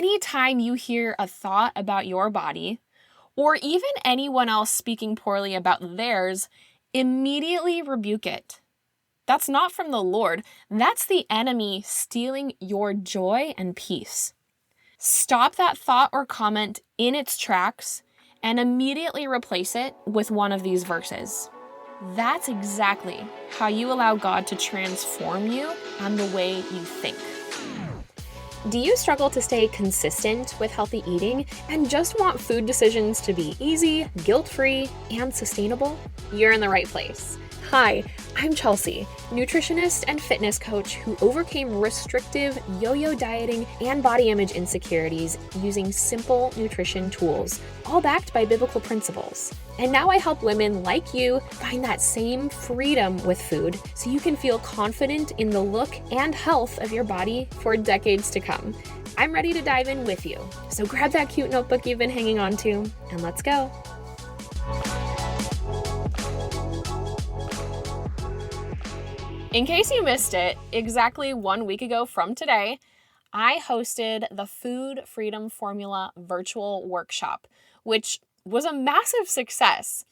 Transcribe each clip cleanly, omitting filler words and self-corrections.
anytime you hear a thought about your body, or even anyone else speaking poorly about theirs, immediately rebuke it. That's not from the Lord. That's the enemy stealing your joy and peace. Stop that thought or comment in its tracks and immediately replace it with one of these verses. That's exactly how you allow God to transform you and the way you think. Do you struggle to stay consistent with healthy eating and just want food decisions to be easy, guilt-free, and sustainable? You're in the right place. Hi, I'm Chelsea, nutritionist and fitness coach who overcame restrictive yo-yo dieting and body image insecurities using simple nutrition tools, all backed by biblical principles. And now I help women like you find that same freedom with food so you can feel confident in the look and health of your body for decades to come. I'm ready to dive in with you. So grab that cute notebook you've been hanging on to and let's go. In case you missed it, exactly 1 week ago from today, I hosted the Food Freedom Formula virtual workshop, which was a massive success.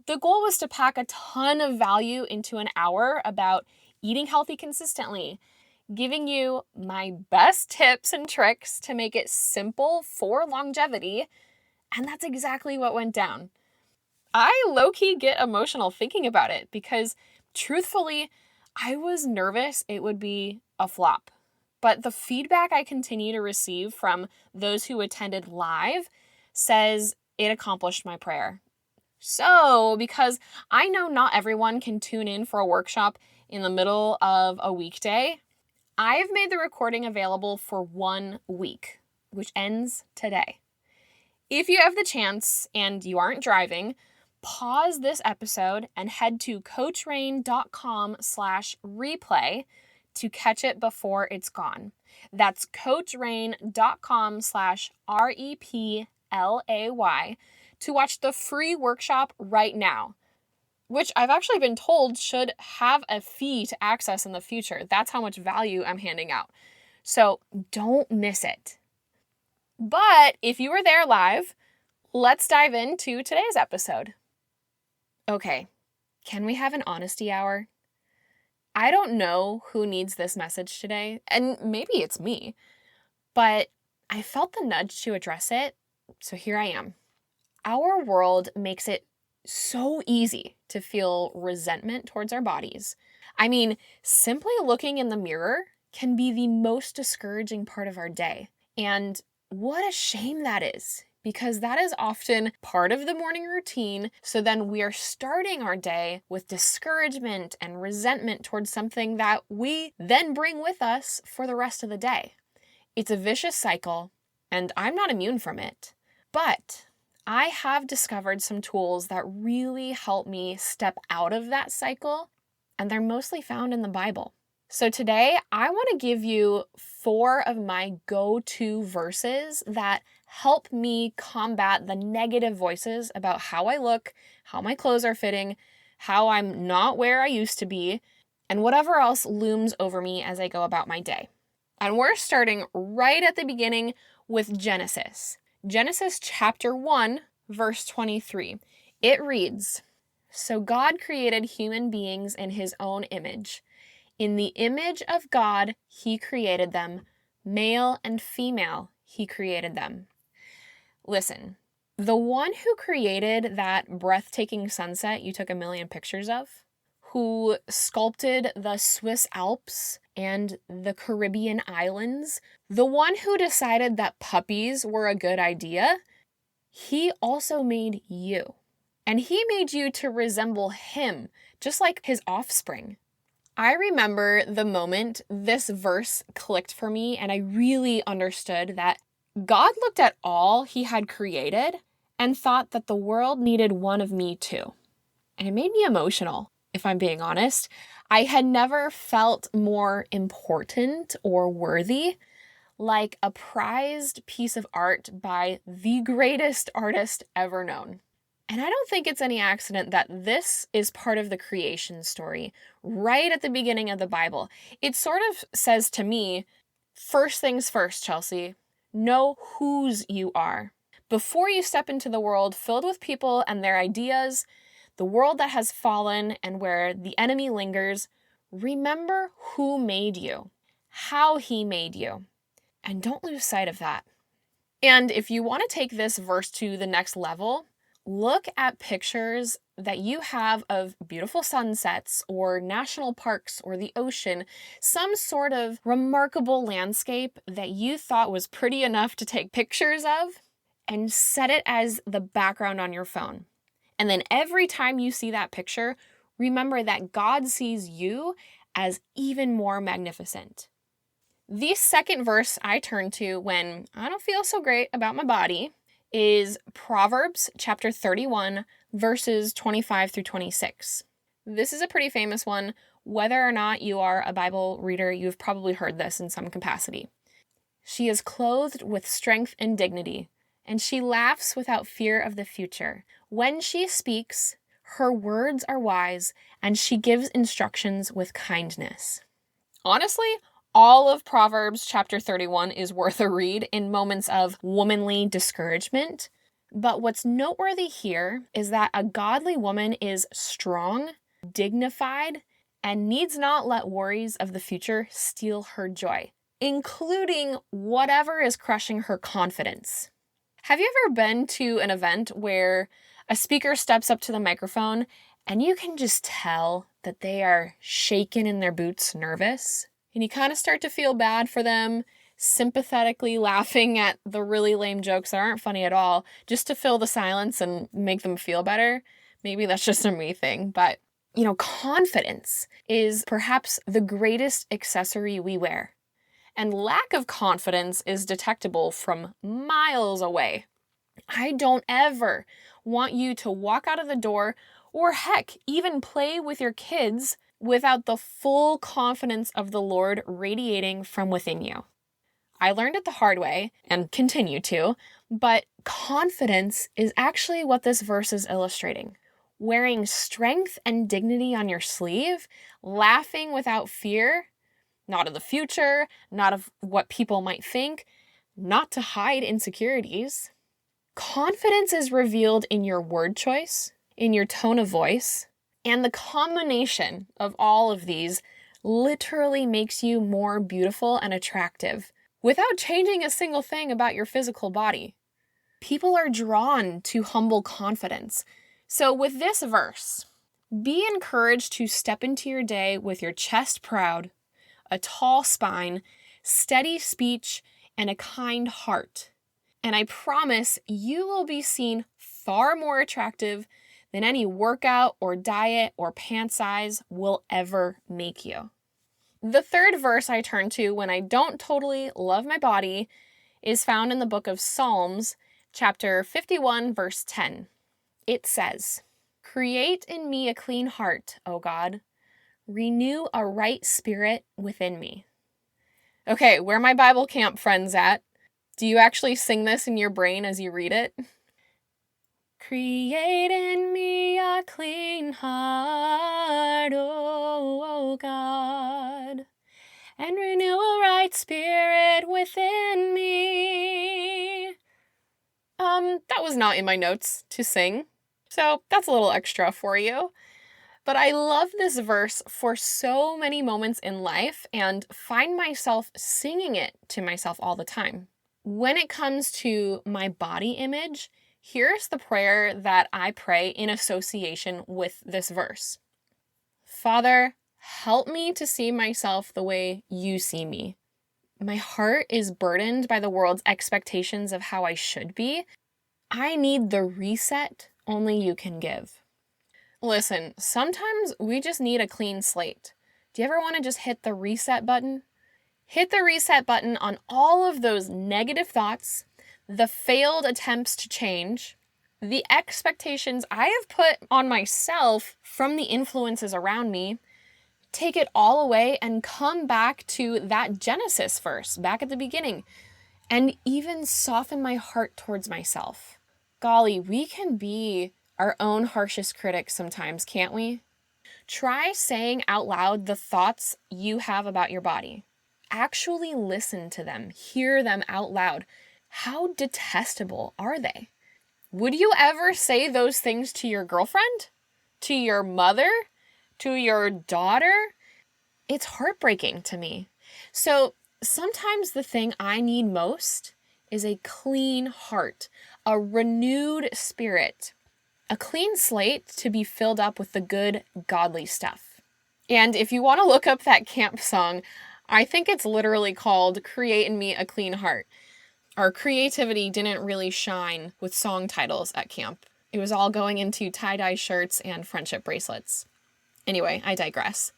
The goal was to pack a ton of value into an hour about eating healthy consistently, giving you my best tips and tricks to make it simple for longevity, and that's exactly what went down. I low-key get emotional thinking about it because, truthfully, I was nervous it would be a flop. But the feedback I continue to receive from those who attended live says it accomplished my prayer. So, because I know not everyone can tune in for a workshop in the middle of a weekday, I've made the recording available for 1 week, which ends today. If you have the chance and you aren't driving, pause this episode and head to coachrain.com/replay to catch it before it's gone. That's coachrain.com/replay to watch the free workshop right now, which I've actually been told should have a fee to access in the future. That's how much value I'm handing out. So don't miss it. But if you were there live, let's dive into today's episode. Okay, can we have an honesty hour? I don't know who needs this message today, and maybe it's me, but I felt the nudge to address it, so here I am. Our world makes it so easy to feel resentment towards our bodies. I mean, simply looking in the mirror can be the most discouraging part of our day, and what a shame that is. Because that is often part of the morning routine, so then we are starting our day with discouragement and resentment towards something that we then bring with us for the rest of the day. It's a vicious cycle, and I'm not immune from it. But I have discovered some tools that really help me step out of that cycle, and they're mostly found in the Bible. So today, I want to give you 4 of my go-to verses that help me combat the negative voices about how I look, how my clothes are fitting, how I'm not where I used to be, and whatever else looms over me as I go about my day. And we're starting right at the beginning with Genesis. Genesis chapter 1, verse 23. It reads, "So God created human beings in his own image. In the image of God, he created them. Male and female, he created them." Listen, the one who created that breathtaking sunset you took a million pictures of, who sculpted the Swiss Alps and the Caribbean islands, the one who decided that puppies were a good idea, he also made you. And he made you to resemble him, just like his offspring. I remember the moment this verse clicked for me and I really understood that God looked at all he had created and thought that the world needed one of me too. And it made me emotional, if I'm being honest. I had never felt more important or worthy, like a prized piece of art by the greatest artist ever known. And I don't think it's any accident that this is part of the creation story right at the beginning of the Bible. It sort of says to me, first things first, Chelsea. Know whose you are. Before you step into the world filled with people and their ideas, the world that has fallen and where the enemy lingers, remember who made you, how he made you, and don't lose sight of that. And if you want to take this verse to the next level, look at pictures that you have of beautiful sunsets or national parks or the ocean, some sort of remarkable landscape that you thought was pretty enough to take pictures of, and set it as the background on your phone. And then every time you see that picture, remember that God sees you as even more magnificent. The second verse I turn to when I don't feel so great about my body is Proverbs chapter 31, verses 25 through 26. This is a pretty famous one. Whether or not you are a Bible reader, you've probably heard this in some capacity. She is clothed with strength and dignity, and she laughs without fear of the future. When she speaks, her words are wise, and she gives instructions with kindness. Honestly, all of Proverbs chapter 31 is worth a read in moments of womanly discouragement. But what's noteworthy here is that a godly woman is strong, dignified, and needs not let worries of the future steal her joy, including whatever is crushing her confidence. Have you ever been to an event where a speaker steps up to the microphone and you can just tell that they are shaking in their boots, nervous? And you kind of start to feel bad for them, sympathetically laughing at the really lame jokes that aren't funny at all, just to fill the silence and make them feel better. Maybe that's just a me thing, but confidence is perhaps the greatest accessory we wear. And lack of confidence is detectable from miles away. I don't ever want you to walk out of the door, or heck, even play with your kids without the full confidence of the Lord radiating from within you. I learned it the hard way and continue to, but confidence is actually what this verse is illustrating. Wearing strength and dignity on your sleeve, laughing without fear, not of the future, not of what people might think, not to hide insecurities. Confidence is revealed in your word choice, in your tone of voice, and the combination of all of these literally makes you more beautiful and attractive without changing a single thing about your physical body. People are drawn to humble confidence. So with this verse, be encouraged to step into your day with your chest proud, a tall spine, steady speech, and a kind heart. And I promise you will be seen far more attractive than any workout or diet or pant size will ever make you. The third verse I turn to when I don't totally love my body is found in the book of Psalms, chapter 51, verse 10. It says, "Create in me a clean heart, O God. Renew a right spirit within me." Okay, where my Bible camp friends at? Do you actually sing this in your brain as you read it? Create in me a clean heart, O God, and renew a right spirit within me. That was not in my notes to sing, so that's a little extra for you. But I love this verse for so many moments in life and find myself singing it to myself all the time. When it comes to my body image, here's the prayer that I pray in association with this verse. Father, help me to see myself the way you see me. My heart is burdened by the world's expectations of how I should be. I need the reset only you can give. Listen, sometimes we just need a clean slate. Do you ever want to just hit the reset button? Hit the reset button on all of those negative thoughts, the failed attempts to change, the expectations I have put on myself from the influences around me. Take it all away and come back to that Genesis verse, back at the beginning, and even soften my heart towards myself. Golly, we can be our own harshest critics sometimes, can't we? Try saying out loud the thoughts you have about your body. Actually listen to them, hear them out loud. How detestable are they? Would you ever say those things to your girlfriend? To your mother? To your daughter? It's heartbreaking to me. So sometimes the thing I need most is a clean heart, a renewed spirit, a clean slate to be filled up with the good, godly stuff. And if you want to look up that camp song, I think it's literally called Create in Me a Clean Heart. Our creativity didn't really shine with song titles at camp. It was all going into tie-dye shirts and friendship bracelets. Anyway, I digress.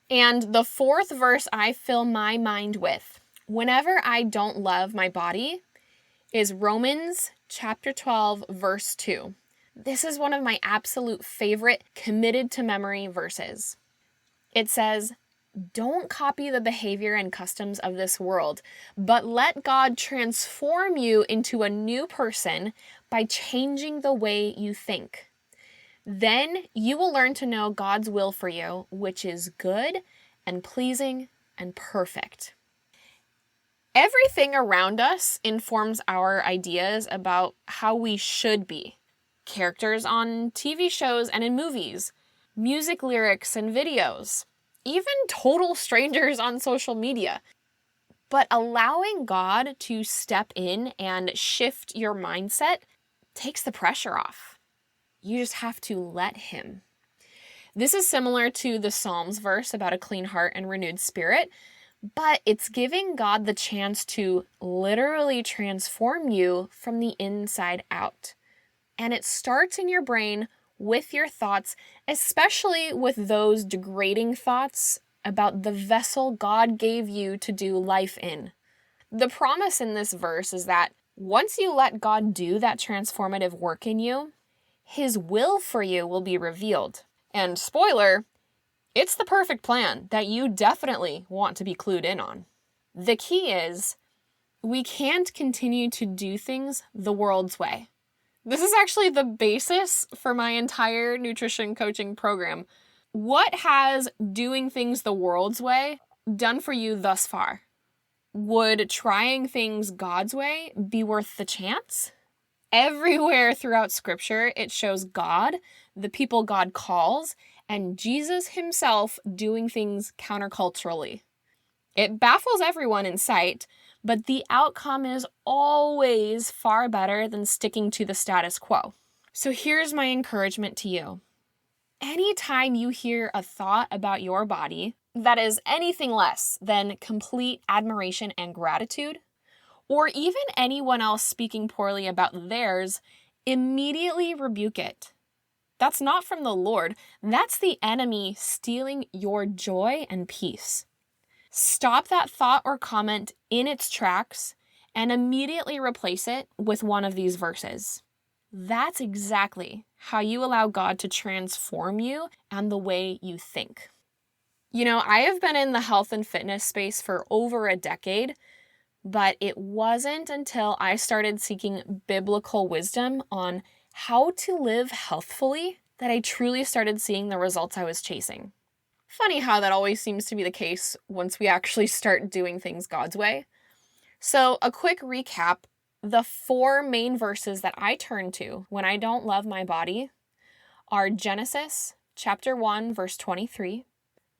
And the fourth verse I fill my mind with, whenever I don't love my body, is Romans chapter 12, verse 2. This is one of my absolute favorite committed to memory verses. It says, "Don't copy the behavior and customs of this world, but let God transform you into a new person by changing the way you think. Then you will learn to know God's will for you, which is good and pleasing and perfect." Everything around us informs our ideas about how we should be. Characters on TV shows and in movies, music lyrics and videos, even total strangers on social media. But allowing God to step in and shift your mindset takes the pressure off. You just have to let him. This is similar to the Psalms verse about a clean heart and renewed spirit, but it's giving God the chance to literally transform you from the inside out. And it starts in your brain with your thoughts, especially with those degrading thoughts about the vessel God gave you to do life in. The promise in this verse is that once you let God do that transformative work in you, his will for you will be revealed. And spoiler, it's the perfect plan that you definitely want to be clued in on. The key is, we can't continue to do things the world's way. This is actually the basis for my entire nutrition coaching program. What has doing things the world's way done for you thus far? Would trying things God's way be worth the chance? Everywhere throughout Scripture, it shows God, the people God calls, and Jesus himself doing things counterculturally. It baffles everyone in sight, but the outcome is always far better than sticking to the status quo. So here's my encouragement to you. Anytime you hear a thought about your body that is anything less than complete admiration and gratitude, or even anyone else speaking poorly about theirs, immediately rebuke it. That's not from the Lord. That's the enemy stealing your joy and peace. Stop that thought or comment in its tracks and immediately replace it with one of these verses. That's exactly how you allow God to transform you and the way you think. You know, I have been in the health and fitness space for over a decade, but it wasn't until I started seeking biblical wisdom on how to live healthfully that I truly started seeing the results I was chasing. Funny how that always seems to be the case once we actually start doing things God's way. So a quick recap, the 4 main verses that I turn to when I don't love my body are Genesis chapter 1, verse 23,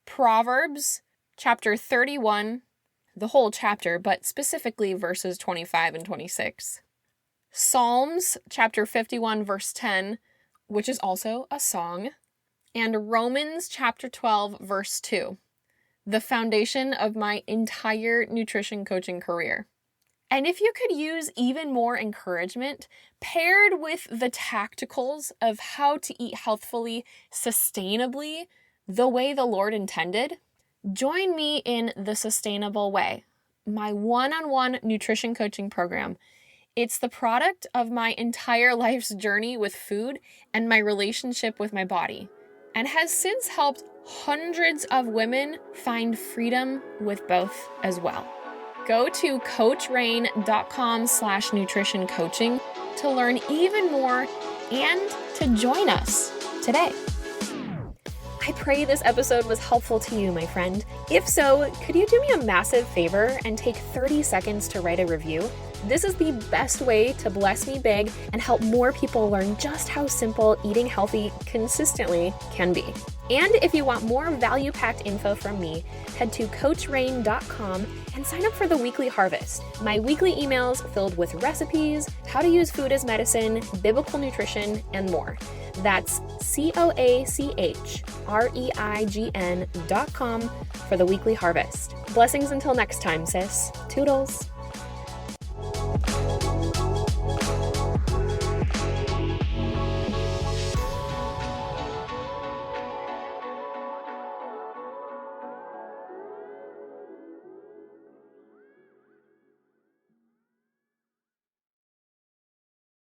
Proverbs chapter 31, the whole chapter, but specifically verses 25 and 26, Psalms chapter 51, verse 10, which is also a song, and Romans chapter 12, verse 2, the foundation of my entire nutrition coaching career. And if you could use even more encouragement paired with the tacticals of how to eat healthfully, sustainably, the way the Lord intended, join me in The Sustainable Way, my one-on-one nutrition coaching program. It's the product of my entire life's journey with food and my relationship with my body, and has since helped hundreds of women find freedom with both as well. Go to coachrain.com/nutrition coaching to learn even more and to join us today. I pray this episode was helpful to you, my friend. If so, could you do me a massive favor and take 30 seconds to write a review? This is the best way to bless me big and help more people learn just how simple eating healthy consistently can be. And if you want more value-packed info from me, head to coachrain.com and sign up for the Weekly Harvest, my weekly emails filled with recipes, how to use food as medicine, biblical nutrition, and more. That's coachreign.com for the Weekly Harvest. Blessings until next time, sis. Toodles.